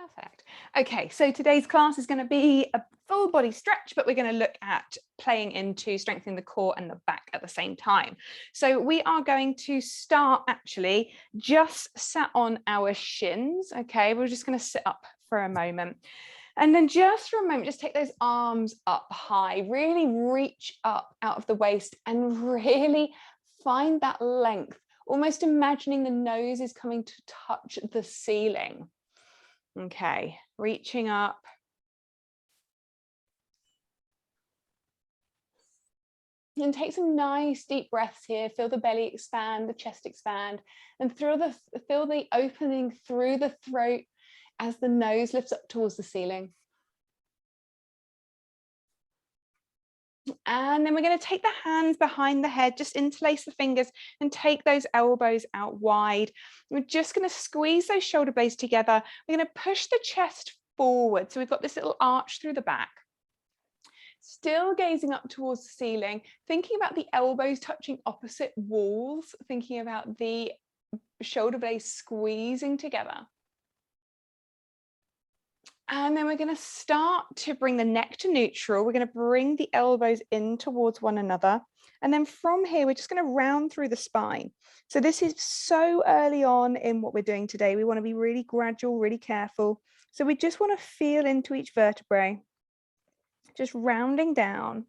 Perfect. Okay, so today's class is going to be a full body stretch, but we're going to look at playing into strengthening the core and the back at the same time. So we are going to start actually just sat on our shins. Okay, we're just going to sit up for a moment. And then just for a moment, just take those arms up high, really reach up out of the waist and really find that length, almost imagining the nose is coming to touch the ceiling. Okay, reaching up. And take some nice deep breaths here. Feel the belly expand, the chest expand, and feel the opening through the throat as the nose lifts up towards the ceiling. And then we're going to take the hands behind the head, just interlace the fingers and take those elbows out wide. We're just going to squeeze those shoulder blades together. We're going to push the chest forward. So we've got this little arch through the back. Still gazing up towards the ceiling, thinking about the elbows touching opposite walls, thinking about the shoulder blades squeezing together. And then we're going to start to bring the neck to neutral. We're going to bring the elbows in towards one another. And then from here, we're just going to round through the spine. So this is so early on in what we're doing today. We want to be really gradual, really careful. So we just want to feel into each vertebrae, just rounding down.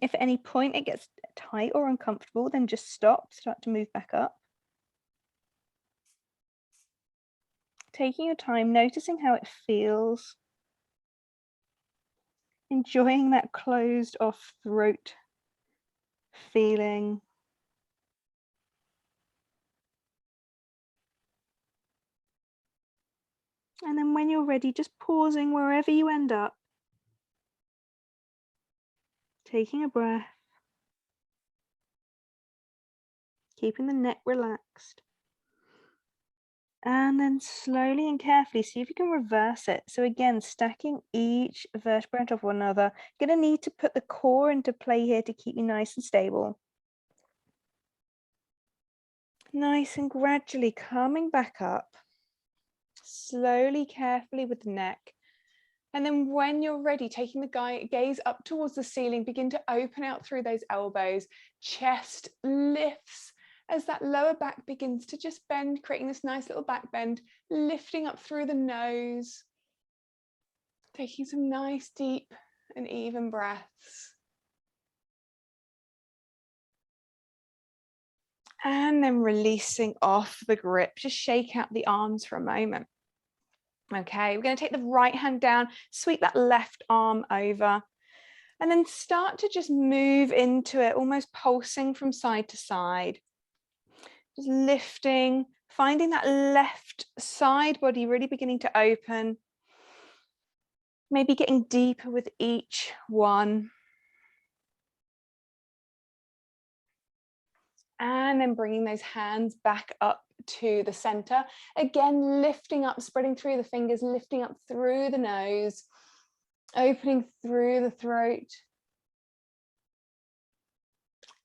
If at any point it gets tight or uncomfortable, then just stop, start to move back up. Taking your time, noticing how it feels. Enjoying that closed off throat feeling. And then when you're ready, just pausing wherever you end up. Taking a breath. Keeping the neck relaxed. And then slowly and carefully, see if you can reverse it. So again, stacking each vertebra on top of one another. You're going to need to put the core into play here to keep you nice and stable. Nice and gradually coming back up. Slowly, carefully with the neck. And then when you're ready, taking the gaze up towards the ceiling, begin to open out through those elbows. Chest lifts as that lower back begins to just bend, creating this nice little back bend, lifting up through the nose, taking some nice deep and even breaths. And then releasing off the grip, just shake out the arms for a moment. Okay, we're going to take the right hand down, sweep that left arm over, and then start to just move into it, almost pulsing from side to side. Just lifting, finding that left side body really beginning to open. Maybe getting deeper with each one. And then bringing those hands back up to the center. Again, lifting up, spreading through the fingers, lifting up through the nose, opening through the throat.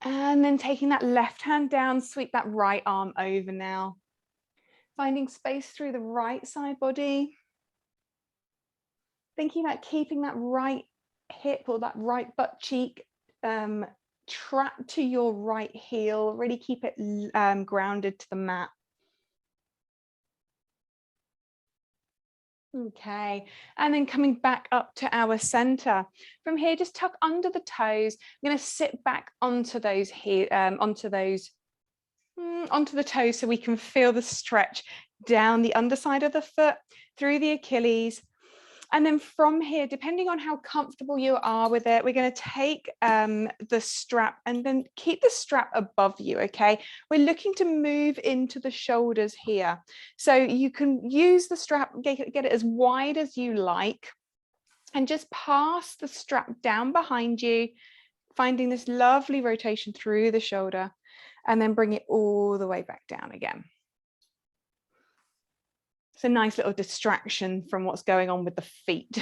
And then taking that left hand down, sweep that right arm over now. Finding space through the right side body. Thinking about keeping that right hip or that right butt cheek trapped to your right heel. Really keep it grounded to the mat. Okay, and then coming back up to our center. From here, just tuck under the toes. I'm going to sit back onto those onto the toes so we can feel the stretch down the underside of the foot, through the Achilles. And then from here, depending on how comfortable you are with it, we're going to take the strap and then keep the strap above you, okay? We're looking to move into the shoulders here. So you can use the strap, get it as wide as you like, and just pass the strap down behind you, finding this lovely rotation through the shoulder, and then bring it all the way back down again. It's a nice little distraction from what's going on with the feet.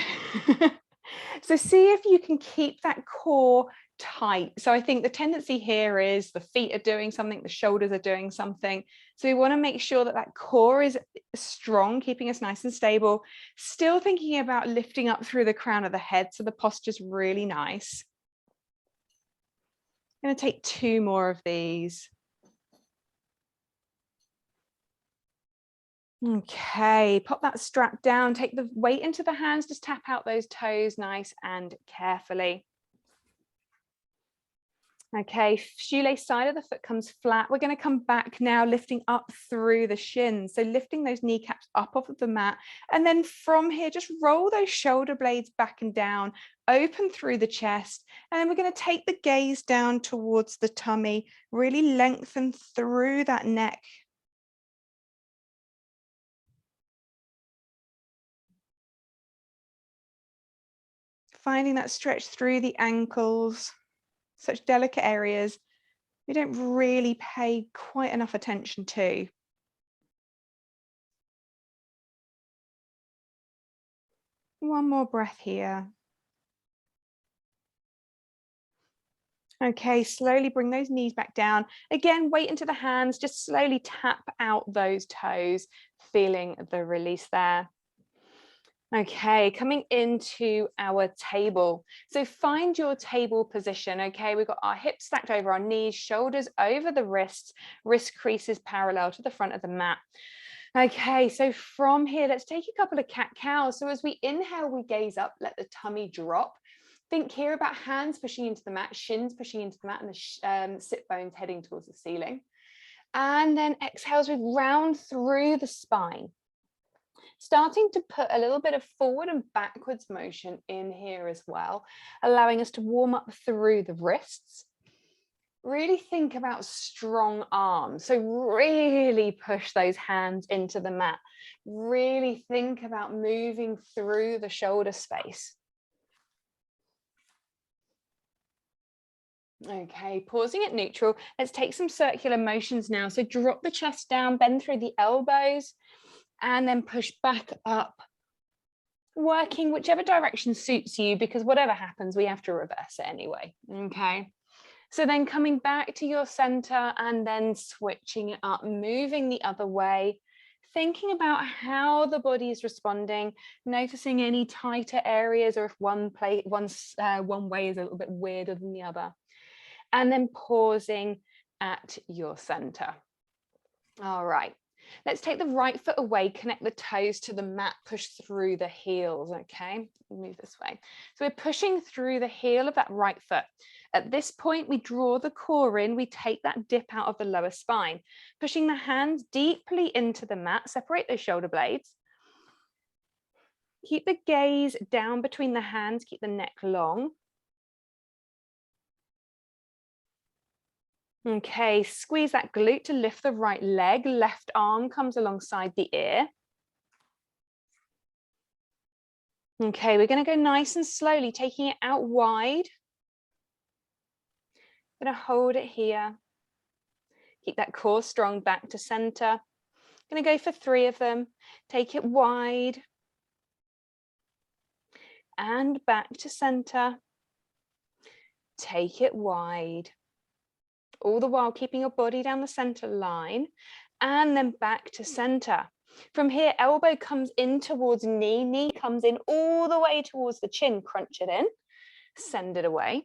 So see if you can keep that core tight. So I think the tendency here is the feet are doing something, the shoulders are doing something. So we want to make sure that that core is strong, keeping us nice and stable, still thinking about lifting up through the crown of the head. So the posture's really nice. I'm going to take 2 more of these. Okay, pop that strap down, take the weight into the hands, just tap out those toes nice and carefully. Okay, shoelace side of the foot comes flat. We're going to come back now, lifting up through the shins. So lifting those kneecaps up off of the mat. And then from here, just roll those shoulder blades back and down, open through the chest. And then we're going to take the gaze down towards the tummy, really lengthen through that neck. Finding that stretch through the ankles. Such delicate areas we don't really pay quite enough attention to. One more breath here. Okay, slowly bring those knees back down. Again, weight into the hands, just slowly tap out those toes, feeling the release there. Okay, coming into our table. So find your table position. Okay, we've got our hips stacked over our knees, shoulders over the wrists, wrist creases parallel to the front of the mat. Okay, so from here, let's take a couple of cat-cows. So as we inhale, we gaze up, let the tummy drop. Think here about hands pushing into the mat, shins pushing into the mat, and the sit bones heading towards the ceiling. And then exhales, we round through the spine. Starting to put a little bit of forward and backwards motion in here as well, allowing us to warm up through the wrists. Really think about strong arms. So really push those hands into the mat. Really think about moving through the shoulder space. Okay, pausing at neutral. Let's take some circular motions now. So drop the chest down, bend through the elbows, and then push back up. Working whichever direction suits you, because whatever happens, we have to reverse it anyway. Okay. So then coming back to your center and then switching it up, moving the other way, thinking about how the body is responding, noticing any tighter areas or if one way is a little bit weirder than the other. And then pausing at your center. All right. Let's take the right foot away, connect the toes to the mat, push through the heels, okay? Move this way. So we're pushing through the heel of that right foot. At this point, we draw the core in, we take that dip out of the lower spine, pushing the hands deeply into the mat, separate those shoulder blades. Keep the gaze down between the hands, keep the neck long. Okay, squeeze that glute to lift the right leg, left arm comes alongside the ear. Okay, we're going to go nice and slowly, taking it out wide. I'm going to hold it here. Keep that core strong, back to center. I'm going to go for 3 of them. Take it wide. And back to center. Take it wide. All the while keeping your body down the center line, and then back to center. From here, elbow comes in towards knee, knee comes in all the way towards the chin, crunch it in, send it away.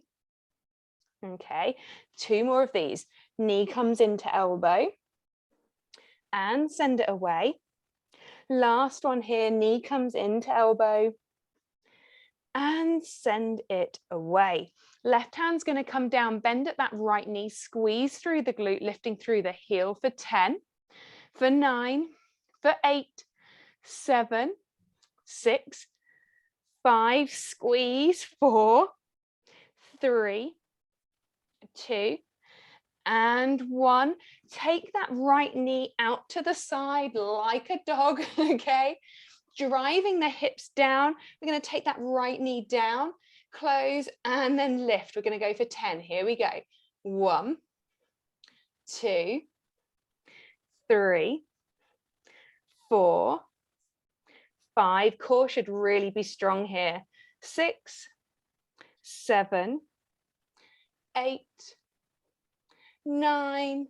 Okay, 2 more of these. Knee comes into elbow and send it away. Last one here, knee comes into elbow and send it away. Left hand's going to come down, bend at that right knee, squeeze through the glute, lifting through the heel for 10, for 9, for 8, 7, 6, 5, squeeze, 4, 3, 2, and 1. Take that right knee out to the side like a dog, okay? Driving the hips down. We're going to take that right knee down, close, and then lift. We're going to go for 10. Here we go. 1, 2, 3, 4, 5. Core should really be strong here. 6, 7, 8, 9,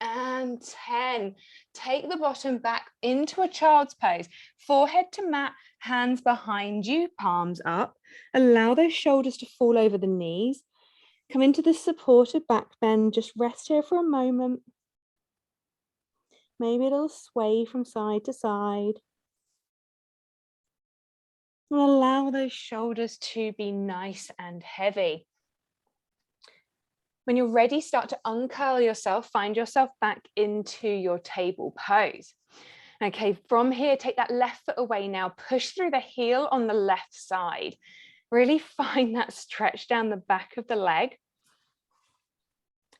and 10. Take the bottom back into a child's pose. Forehead to mat, hands behind you, palms up. Allow those shoulders to fall over the knees. Come into the supported back bend. Just rest here for a moment. Maybe it'll sway from side to side. And allow those shoulders to be nice and heavy. When you're ready, start to uncurl yourself, find yourself back into your table pose. Okay, from here, take that left foot away now, push through the heel on the left side. Really find that stretch down the back of the leg.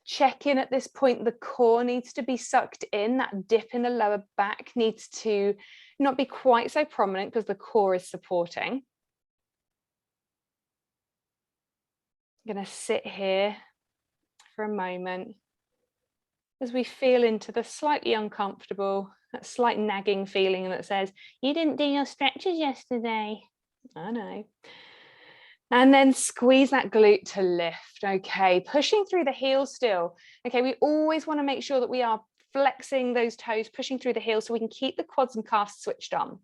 Check in at this point, the core needs to be sucked in, that dip in the lower back needs to not be quite so prominent because the core is supporting. I'm going to sit here for a moment as we feel into the slightly uncomfortable, that slight nagging feeling that says, you didn't do your stretches yesterday. I know. And then squeeze that glute to lift. Okay, pushing through the heels still. Okay, we always want to make sure that we are flexing those toes, pushing through the heels so we can keep the quads and calves switched on.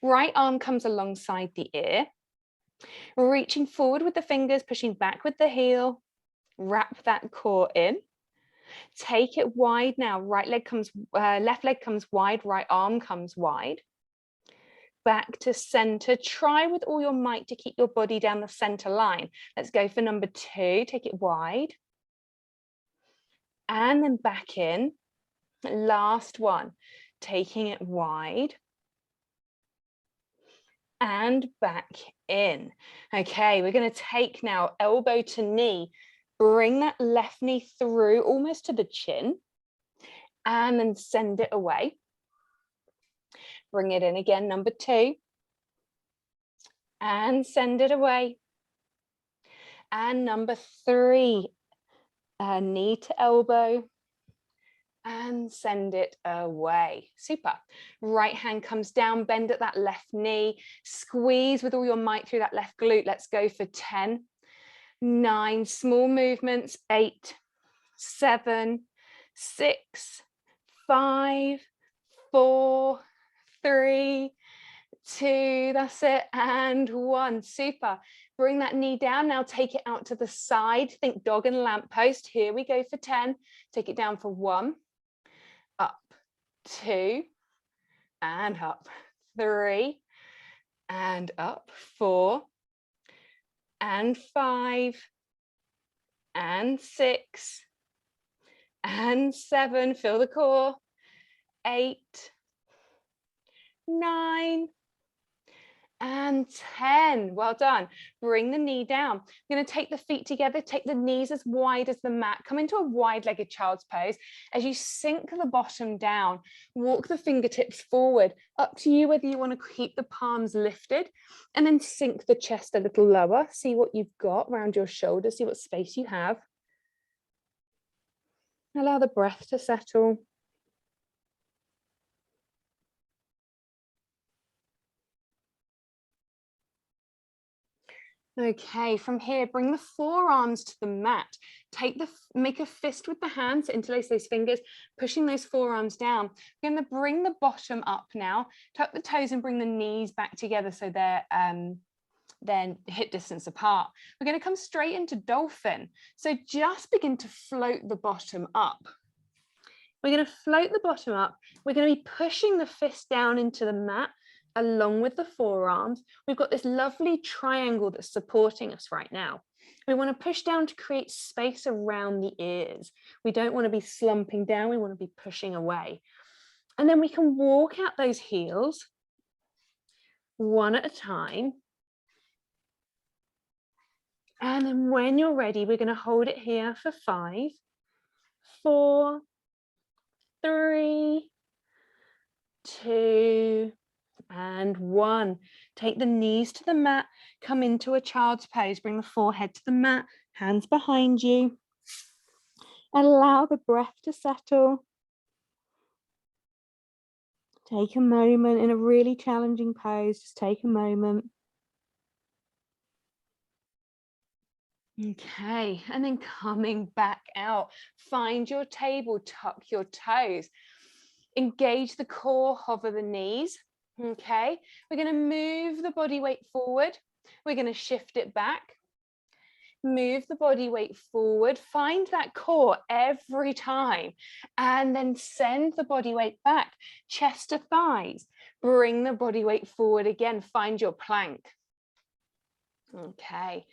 Right arm comes alongside the ear. Reaching forward with the fingers, pushing back with the heel. Wrap that core in. Take it wide now. Right leg comes, left leg comes wide, right arm comes wide. Back to center. Try with all your might to keep your body down the center line. Let's go for number 2. Take it wide. And then back in. Last one. Taking it wide. And back in. Okay, we're going to take now elbow to knee. Bring that left knee through almost to the chin. And then send it away. Bring it in again, number 2. And send it away. And number 3, knee to elbow. And send it away. Super. Right hand comes down, bend at that left knee. Squeeze with all your might through that left glute. Let's go for 10, 9, small movements, 8, 7, 6, 5, 4, 3, 2, that's it, and 1. Super. Bring that knee down. Now take it out to the side. Think dog and lamp post. Here we go for 10. Take it down for 1, up, 2, and up, 3, and up, 4, and 5, and 6, and 7. Feel the core. 8, 9, and 10. Well done. Bring the knee down. I'm going to take the feet together, take the knees as wide as the mat, come into a wide-legged child's pose. As you sink the bottom down, walk the fingertips forward. Up to you whether you want to keep the palms lifted and then sink the chest a little lower. See what you've got around your shoulders, see what space you have. Allow the breath to settle. Okay, from here, bring the forearms to the mat. Make a fist with the hands, interlace those fingers, pushing those forearms down. We're going to bring the bottom up now, tuck the toes and bring the knees back together so they're then hip distance apart. We're going to come straight into dolphin. So just begin to float the bottom up. We're going to float the bottom up. We're going to be pushing the fist down into the mat along with the forearms. We've got this lovely triangle that's supporting us right now. We want to push down to create space around the ears. We don't want to be slumping down. We want to be pushing away. And then we can walk out those heels one at a time. And then when you're ready, we're going to hold it here for 5, 4, 3, 2, and 1. Take the knees to the mat, come into a child's pose, bring the forehead to the mat, hands behind you. Allow the breath to settle. Take a moment in a really challenging pose, just take a moment. Okay, and then coming back out, find your table, tuck your toes, engage the core, hover the knees. Okay, we're going to move the body weight forward. We're going to shift it back. Move the body weight forward, find that core every time, and then send the body weight back, chest to thighs. Bring the body weight forward again, find your plank. Okay,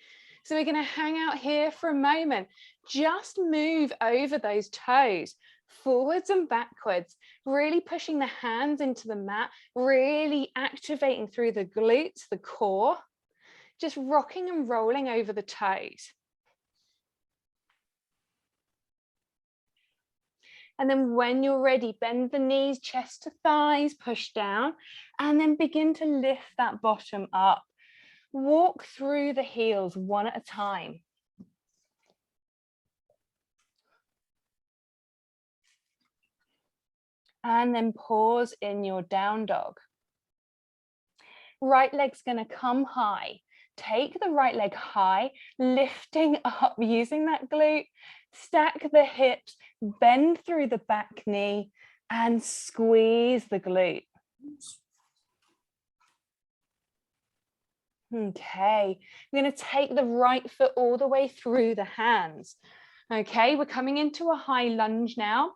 so we're going to hang out here for a moment. Just move over those toes, forwards and backwards, really pushing the hands into the mat, really activating through the glutes, the core, just rocking and rolling over the toes. And then when you're ready, bend the knees, chest to thighs, push down, and then begin to lift that bottom up. Walk through the heels one at a time. And then pause in your down dog. Right leg's going to come high. Take the right leg high, lifting up, using that glute. Stack the hips, bend through the back knee, and squeeze the glute. Okay, we're going to take the right foot all the way through the hands. Okay, we're coming into a high lunge now.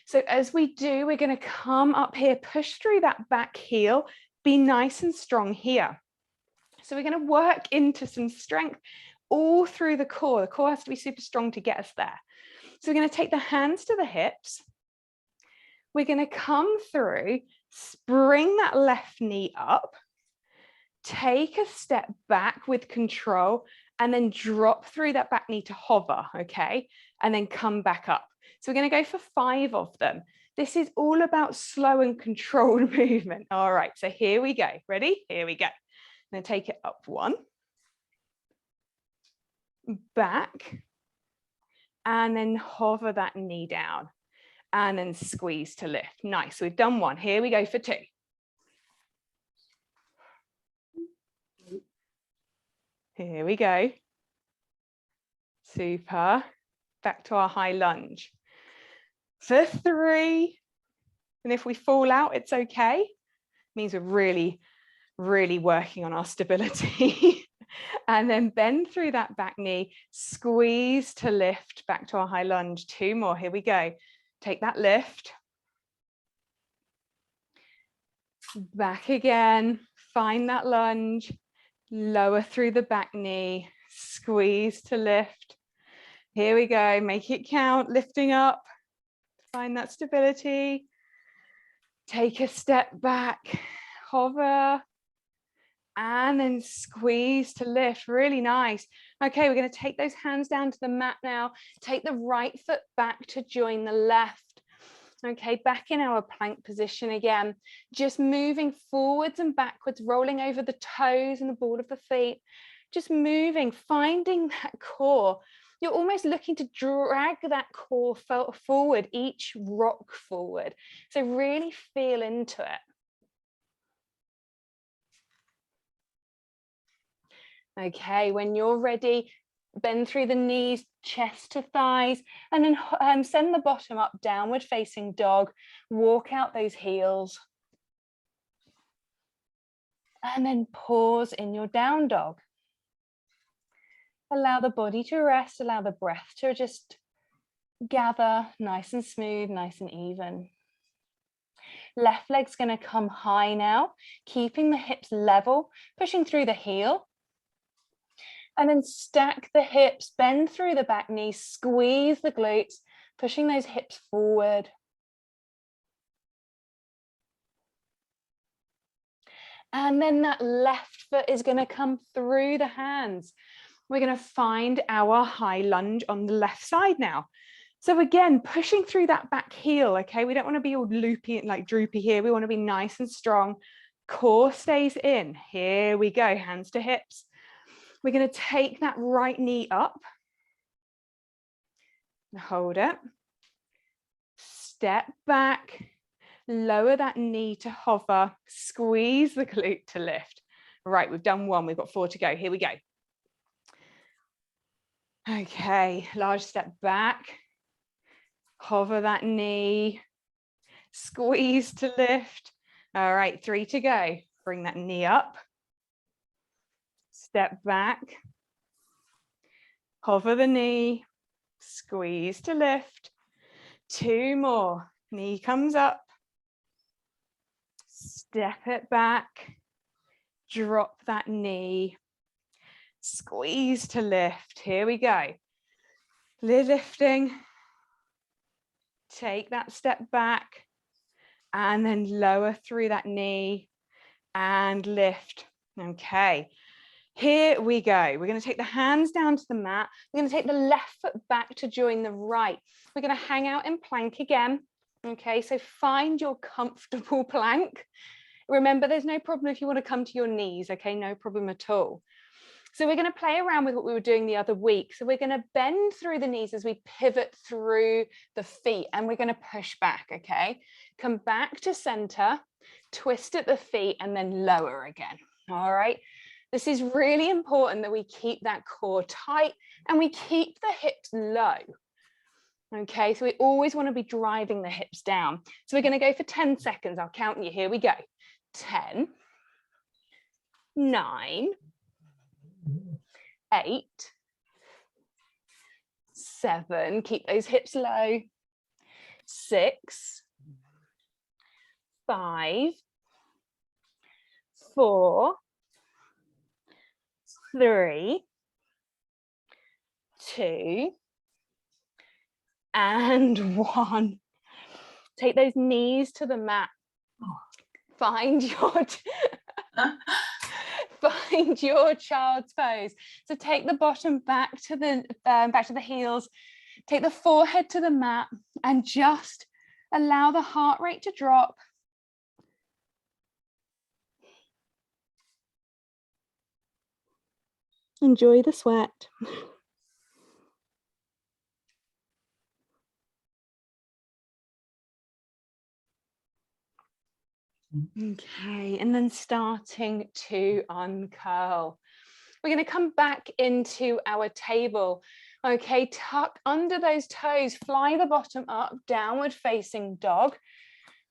So as we do, we're going to come up here, push through that back heel, be nice and strong here. So we're going to work into some strength all through the core. The core has to be super strong to get us there. So we're going to take the hands to the hips. We're going to come through, bring that left knee up. Take a step back with control and then drop through that back knee to hover, okay? And then come back up. So we're going to go for 5 of them. This is all about slow and controlled movement. All right, so here we go. Ready? Here we go. I'm going to take it up 1, back, and then hover that knee down and then squeeze to lift. Nice, we've done 1. Here we go for 2. Here we go. Super. Back to our high lunge. For 3. And if we fall out, it's okay. It means we're really, really working on our stability. And then bend through that back knee, squeeze to lift back to our high lunge. 2 more. Here we go. Take that lift. Back again. Find that lunge. Lower through the back knee, squeeze to lift. Here we go, make it count, lifting up, find that stability. Take a step back, hover, and then squeeze to lift, really nice. Okay, we're going to take those hands down to the mat now. Take the right foot back to join the left. Okay, back in our plank position again, just moving forwards and backwards, rolling over the toes and the ball of the feet, just moving, finding that core. You're almost looking to drag that core forward, each rock forward. So really feel into it. Okay, when you're ready, bend through the knees, chest to thighs, and then send the bottom up, downward facing dog. Walk out those heels. And then pause in your down dog. Allow the body to rest, allow the breath to just gather nice and smooth, nice and even. Left leg's going to come high now, keeping the hips level, pushing through the heel. And then stack the hips, bend through the back knee, squeeze the glutes, pushing those hips forward. And then that left foot is going to come through the hands. We're going to find our high lunge on the left side now. So again, pushing through that back heel, okay? We don't want to be all loopy and like droopy here. We want to be nice and strong. Core stays in. Here we go, hands to hips. We're going to take that right knee up. Hold it. Step back. Lower that knee to hover. Squeeze the glute to lift. Right, we've done 1. We've got 4 to go. Here we go. Okay, large step back, hover that knee, squeeze to lift. All right, 3 to go. Bring that knee up, step back, hover the knee, squeeze to lift. 2 more, knee comes up, step it back, drop that knee, squeeze to lift. Here we go. Lifting, take that step back, and then lower through that knee and lift. Okay, here we go. We're going to take the hands down to the mat. We're going to take the left foot back to join the right. We're going to hang out in plank again. Okay, so find your comfortable plank. Remember, there's no problem if you want to come to your knees. Okay, no problem at all. So we're going to play around with what we were doing the other week. So we're going to bend through the knees as we pivot through the feet, and we're going to push back. Okay, come back to center, twist at the feet, and then lower again. All right, this is really important that we keep that core tight and we keep the hips low. Okay, so we always want to be driving the hips down. So we're going to go for 10 seconds. I'll count you. Here we go. 10, 9, 8, 7, keep those hips low, 6, 5, 4, 3, 2, and 1. Take those knees to the mat. Find your find your child's pose. So take the bottom back to the heels, take the forehead to the mat, and just allow the heart rate to drop. Enjoy the sweat. Okay, and then starting to uncurl. We're going to come back into our table. Okay, tuck under those toes, fly the bottom up, downward facing dog.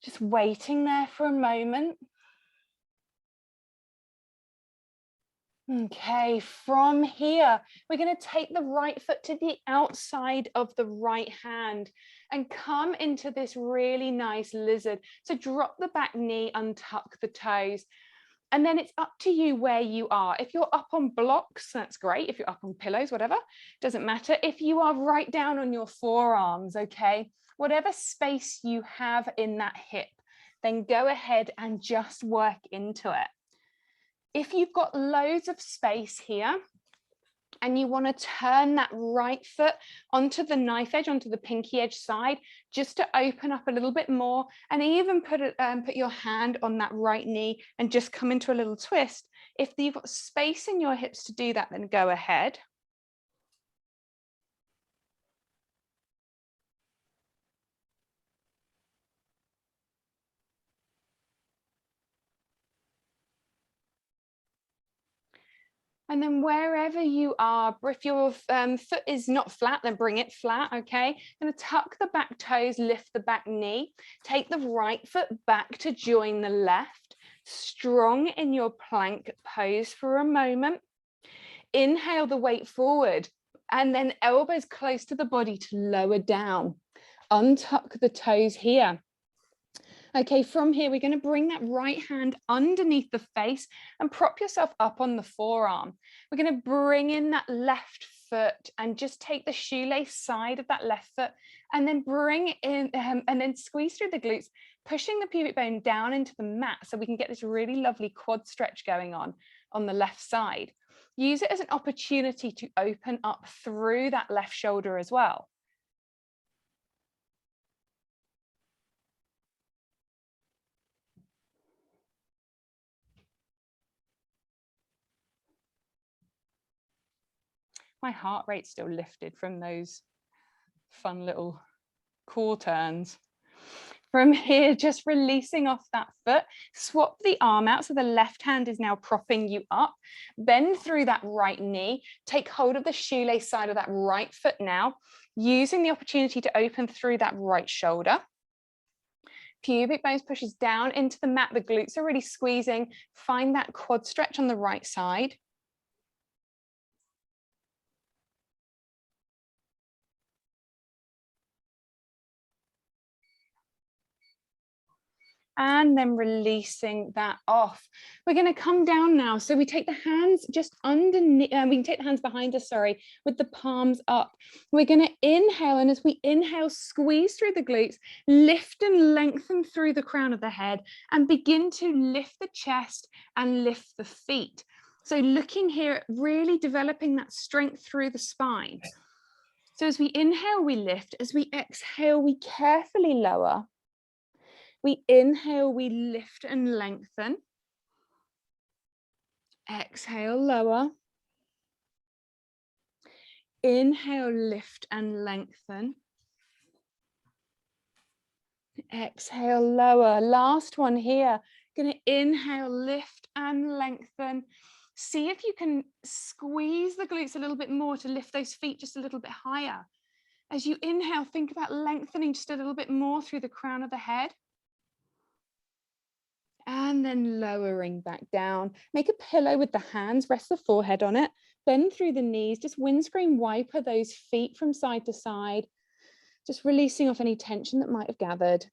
Just waiting there for a moment. Okay, from here, we're going to take the right foot to the outside of the right hand and come into this really nice lizard. So drop the back knee, untuck the toes. And then it's up to you where you are. If you're up on blocks, that's great. If you're up on pillows, whatever, doesn't matter. If you are right down on your forearms, okay, whatever space you have in that hip, then go ahead and just work into it. If you've got loads of space here and you want to turn that right foot onto the knife edge, onto the pinky edge side, just to open up a little bit more, and even put your hand on that right knee and just come into a little twist. If you've got space in your hips to do that, then go ahead. And then wherever you are, if your foot is not flat, then bring it flat, okay? Gonna tuck the back toes, lift the back knee, take the right foot back to join the left, strong in your plank pose for a moment. Inhale the weight forward, and then elbows close to the body to lower down. Untuck the toes here. Okay, from here, we're going to bring that right hand underneath the face and prop yourself up on the forearm. We're going to bring in that left foot and just take the shoelace side of that left foot and then bring it in and then squeeze through the glutes, pushing the pubic bone down into the mat so we can get this really lovely quad stretch going on the left side. Use it as an opportunity to open up through that left shoulder as well. My heart rate's still lifted from those fun little core turns. From here, just releasing off that foot, swap the arm out. So the left hand is now propping you up. Bend through that right knee. Take hold of the shoelace side of that right foot now, using the opportunity to open through that right shoulder. Pubic bones pushes down into the mat. The glutes are really squeezing. Find that quad stretch on the right side. And then releasing that off. We're going to come down now. So we take the hands just underneath, we can take the hands behind us, sorry, with the palms up. We're going to inhale, and as we inhale, squeeze through the glutes, lift and lengthen through the crown of the head, and begin to lift the chest and lift the feet. So looking here at really developing that strength through the spine. So as we inhale, we lift. As we exhale, we carefully lower. We inhale, we lift and lengthen. Exhale, lower. Inhale, lift and lengthen. Exhale, lower. Last one here. Going to inhale, lift and lengthen. See if you can squeeze the glutes a little bit more to lift those feet just a little bit higher. As you inhale, think about lengthening just a little bit more through the crown of the head. And then lowering back down. Make a pillow with the hands, rest the forehead on it, bend through the knees, just windscreen wiper those feet from side to side, just releasing off any tension that might have gathered.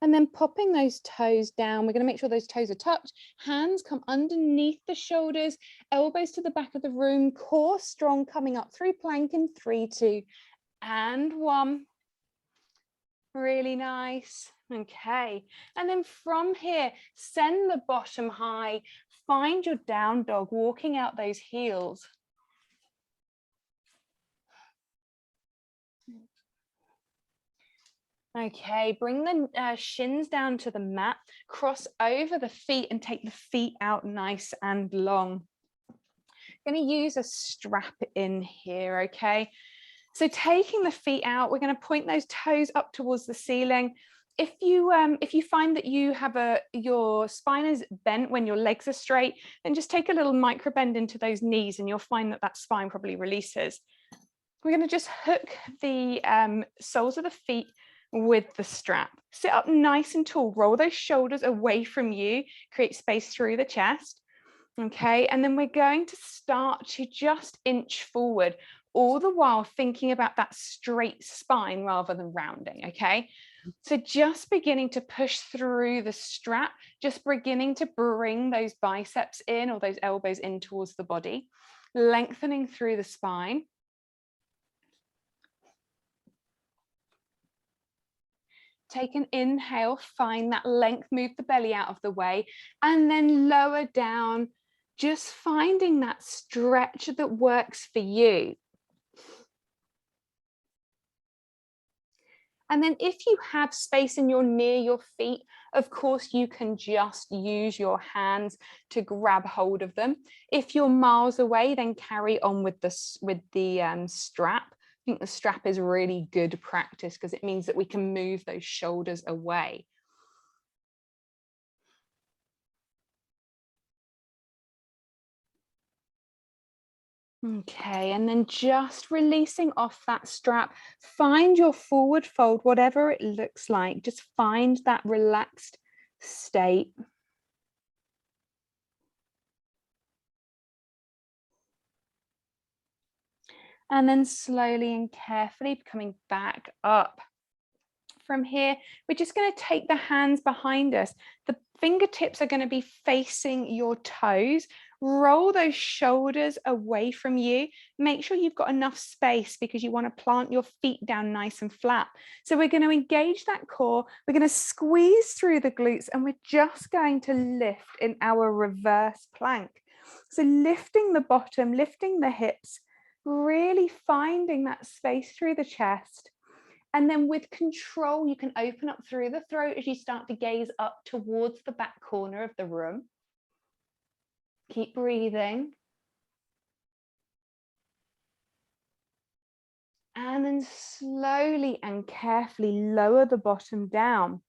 And then popping those toes down, we're going to make sure those toes are tucked. Hands come underneath the shoulders, elbows to the back of the room, core strong, coming up through plank in 3, 2, and 1. Really nice. Okay. And then from here, send the bottom high, find your down dog, walking out those heels. Okay, bring the shins down to the mat, cross over the feet and take the feet out nice and long. I'm going to use a strap in here, okay? So taking the feet out, we're going to point those toes up towards the ceiling. If you find that you have your spine is bent when your legs are straight, then just take a little micro bend into those knees and you'll find that that spine probably releases. We're going to just hook the soles of the feet with the strap. Sit up nice and tall, roll those shoulders away from you, create space through the chest. Okay, and then we're going to start to just inch forward, all the while thinking about that straight spine rather than rounding, okay? So just beginning to push through the strap, just beginning to bring those biceps in or those elbows in towards the body, lengthening through the spine. Take an inhale, find that length, move the belly out of the way, and then lower down, just finding that stretch that works for you. And then if you have space and you're near your feet, of course, you can just use your hands to grab hold of them. If you're miles away, then carry on with the strap. I think the strap is really good practice because it means that we can move those shoulders away. Okay, and then just releasing off that strap, find your forward fold, whatever it looks like, just find that relaxed state. And then slowly and carefully coming back up. From here, we're just going to take the hands behind us. The fingertips are going to be facing your toes. Roll those shoulders away from you. Make sure you've got enough space because you want to plant your feet down nice and flat. So we're going to engage that core. We're going to squeeze through the glutes and we're just going to lift in our reverse plank. So lifting the bottom, lifting the hips, really finding that space through the chest. And then with control, you can open up through the throat as you start to gaze up towards the back corner of the room. Keep breathing. and then slowly and carefully lower the bottom down.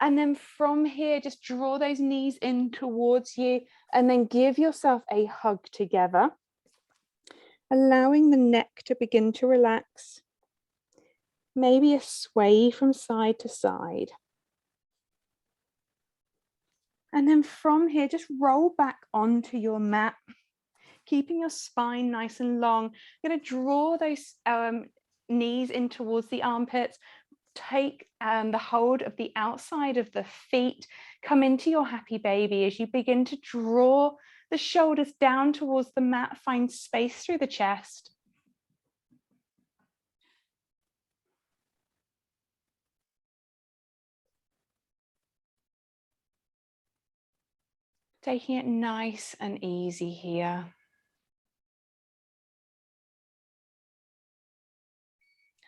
And then from here, just draw those knees in towards you and then give yourself a hug together, allowing the neck to begin to relax. Maybe a sway from side to side. And then from here, just roll back onto your mat, keeping your spine nice and long. You're going to draw those knees in towards the armpits. Take the hold of the outside of the feet. Come into your happy baby as you begin to draw the shoulders down towards the mat. Find space through the chest. Taking it nice and easy here.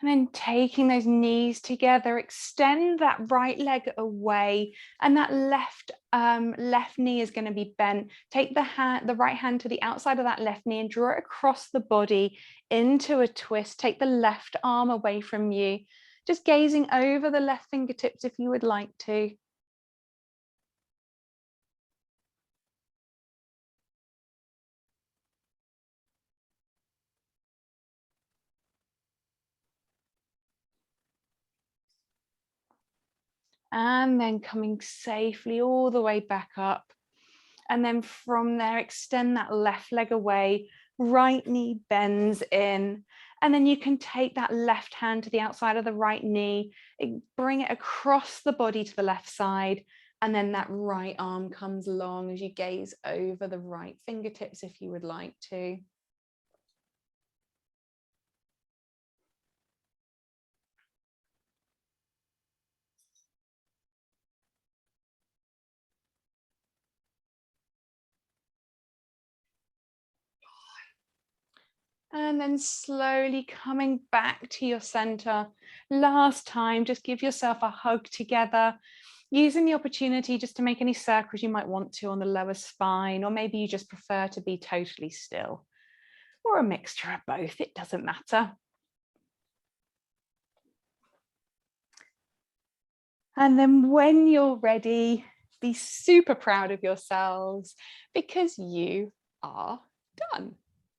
And then taking those knees together, extend that right leg away, and that left knee is going to be bent. Take the right hand to the outside of that left knee and draw it across the body into a twist. Take the left arm away from you, just gazing over the left fingertips if you would like to. And then coming safely all the way back up. And then from there, extend that left leg away, right knee bends in. And then you can take that left hand to the outside of the right knee, bring it across the body to the left side. And then that right arm comes along as you gaze over the right fingertips if you would like to. And then slowly coming back to your center. Last time, just give yourself a hug together, using the opportunity just to make any circles you might want to on the lower spine, or maybe you just prefer to be totally still, or a mixture of both, it doesn't matter. And then when you're ready, be super proud of yourselves because you are done.